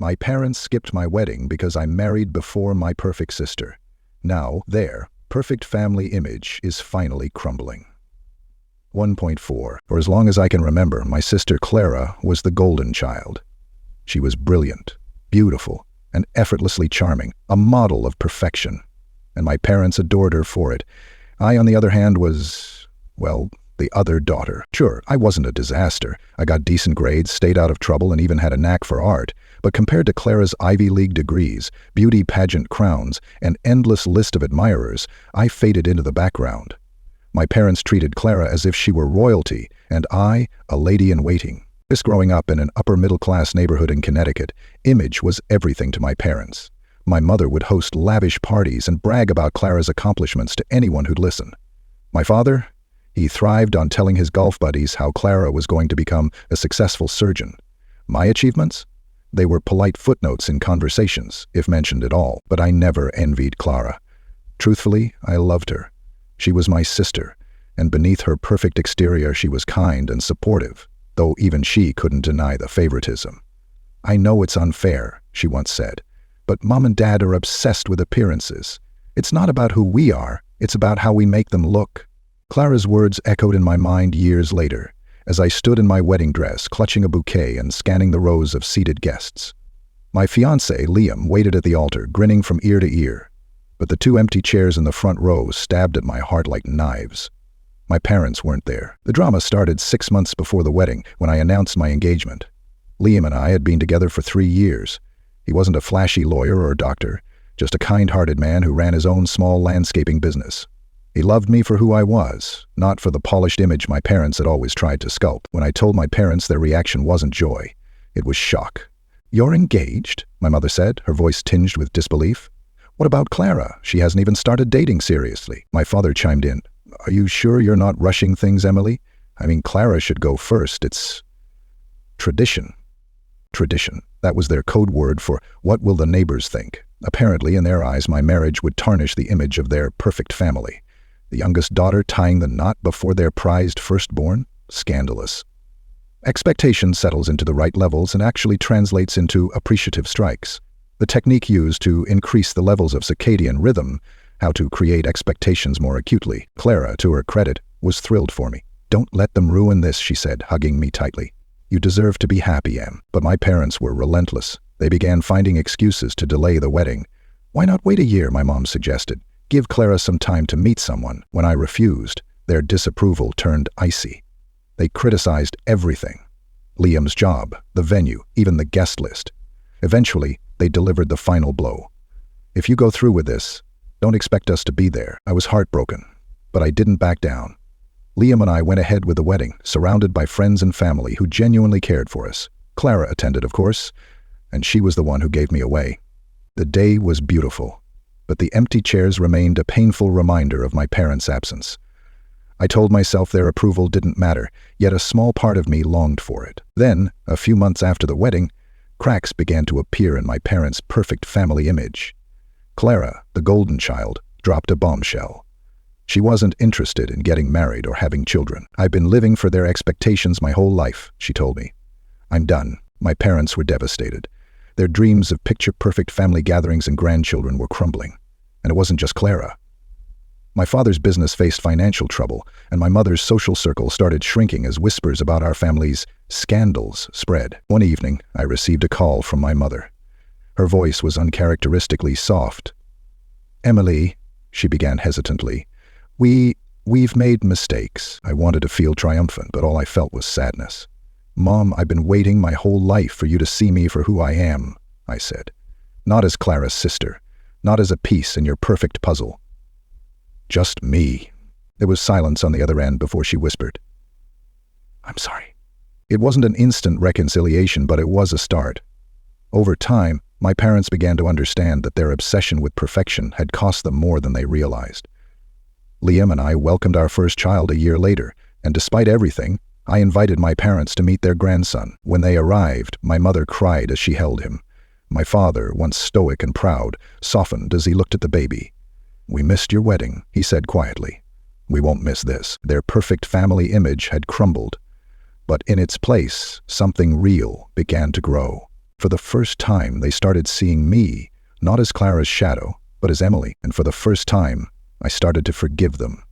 My parents skipped my wedding because I married before my perfect sister. Now, their perfect family image is finally crumbling. 1.4. For as long as I can remember, my sister Clara was the golden child. She was brilliant, beautiful, and effortlessly charming, a model of perfection. And my parents adored her for it. I, on the other hand, was, well, the other daughter. Sure, I wasn't a disaster. I got decent grades, stayed out of trouble, and even had a knack for art. But compared to Clara's Ivy League degrees, beauty pageant crowns, and endless list of admirers, I faded into the background. My parents treated Clara as if she were royalty, and I, a lady-in-waiting. This growing up in an upper-middle-class neighborhood in Connecticut, image was everything to my parents. My mother would host lavish parties and brag about Clara's accomplishments to anyone who'd listen. My father? He thrived on telling his golf buddies how Clara was going to become a successful surgeon. My achievements? They were polite footnotes in conversations, if mentioned at all, but I never envied Clara. Truthfully, I loved her. She was my sister, and beneath her perfect exterior she was kind and supportive, though even she couldn't deny the favoritism. "I know it's unfair," she once said, "but Mom and Dad are obsessed with appearances. It's not about who we are, it's about how we make them look." Clara's words echoed in my mind years later, as I stood in my wedding dress, clutching a bouquet and scanning the rows of seated guests. My fiancé, Liam, waited at the altar, grinning from ear to ear, but the two empty chairs in the front row stabbed at my heart like knives. My parents weren't there. The drama started 6 months before the wedding, when I announced my engagement. Liam and I had been together for 3 years. He wasn't a flashy lawyer or doctor, just a kind-hearted man who ran his own small landscaping business. He loved me for who I was, not for the polished image my parents had always tried to sculpt. When I told my parents, their reaction wasn't joy. It was shock. "You're engaged?" my mother said, her voice tinged with disbelief. "What about Clara? She hasn't even started dating seriously." My father chimed in. "Are you sure you're not rushing things, Emily? I mean, Clara should go first. It's tradition." Tradition. That was their code word for what will the neighbors think. Apparently, in their eyes, my marriage would tarnish the image of their perfect family. The youngest daughter tying the knot before their prized firstborn? Scandalous. Expectation settles into the right levels and actually translates into appreciative strikes. The technique used to increase the levels of circadian rhythm, how to create expectations more acutely. Clara, to her credit, was thrilled for me. "Don't let them ruin this," she said, hugging me tightly. "You deserve to be happy, Em." But my parents were relentless. They began finding excuses to delay the wedding. "Why not wait a year?" my mom suggested. "Give Clara some time to meet someone." When I refused, their disapproval turned icy. They criticized everything. Liam's job, the venue, even the guest list. Eventually, they delivered the final blow. "If you go through with this, don't expect us to be there." I was heartbroken, but I didn't back down. Liam and I went ahead with the wedding, surrounded by friends and family who genuinely cared for us. Clara attended, of course, and she was the one who gave me away. The day was beautiful, but the empty chairs remained a painful reminder of my parents' absence. I told myself their approval didn't matter, yet a small part of me longed for it. Then, a few months after the wedding, cracks began to appear in my parents' perfect family image. Clara, the golden child, dropped a bombshell. She wasn't interested in getting married or having children. "I've been living for their expectations my whole life," she told me. "I'm done." My parents were devastated. Their dreams of picture-perfect family gatherings and grandchildren were crumbling. And it wasn't just Clara. My father's business faced financial trouble, and my mother's social circle started shrinking as whispers about our family's scandals spread. One evening, I received a call from my mother. Her voice was uncharacteristically soft. "Emily," she began hesitantly, we've made mistakes." I wanted to feel triumphant, but all I felt was sadness. "Mom, I've been waiting my whole life for you to see me for who I am," I said. "Not as Clara's sister, not as a piece in your perfect puzzle. Just me." There was silence on the other end before she whispered, "I'm sorry." It wasn't an instant reconciliation, but it was a start. Over time, my parents began to understand that their obsession with perfection had cost them more than they realized. Liam and I welcomed our first child a year later, and despite everything, I invited my parents to meet their grandson. When they arrived, my mother cried as she held him. My father, once stoic and proud, softened as he looked at the baby. "We missed your wedding," he said quietly. "We won't miss this." Their perfect family image had crumbled, but in its place, something real began to grow. For the first time, they started seeing me, not as Clara's shadow, but as Emily, and for the first time, I started to forgive them.